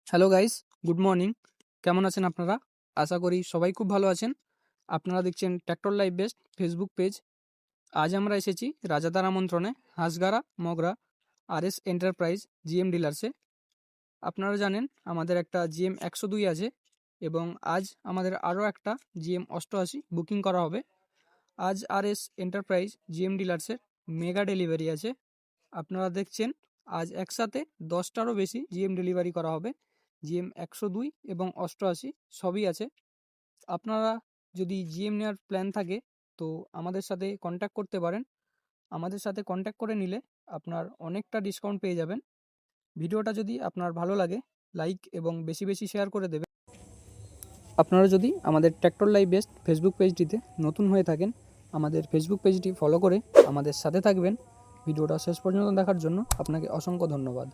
Hello guys, good morning. কেমন আছেন আপনারা? আশা করি সবাই খুব ভালো আছেন। আপনারা দেখছেন tractor live best Facebook page. আজ আমরা এসেছি রাজাদার আমন্ত্রণে হাঁসগাড়া, মগরা, আরএস এন্টারপ্রাইজ জিএম ডিলার্সে। আপনারা জানেন আমাদের একটা জিএম 102 আছে এবং আজ আমাদের আরও একটা জিএম 88 বুকিং করা হবে। আজ আরএস এন্টারপ্রাইজ জিএম ডিলার্সের মেগা ডেলিভারি আছে। আপনারা দেখছেন আজ একসাথে 10টারও বেশি জিএম ডেলিভারি করা হবে। জিএম 102 এবং 88 সবই আছে। আপনারা যদি জিএম নেওয়ার প্ল্যান থাকে তো আমাদের সাথে কন্ট্যাক্ট করতে পারেন। আমাদের সাথে কন্ট্যাক্ট করে নিলে আপনার অনেকটা ডিসকাউন্ট পেয়ে যাবেন। ভিডিওটা যদি আপনার ভালো লাগে লাইক এবং বেশি বেশি শেয়ার করে দেবেন। আপনারা যদি আমাদের ট্র্যাক্টর লাইভ বেস্ট ফেসবুক পেজটিতে নতুন হয়ে থাকেন, আমাদের ফেসবুক পেজটি ফলো করে আমাদের সাথে থাকবেন। ভিডিওটা শেষ পর্যন্ত দেখার জন্য আপনাকে অসংখ্য ধন্যবাদ।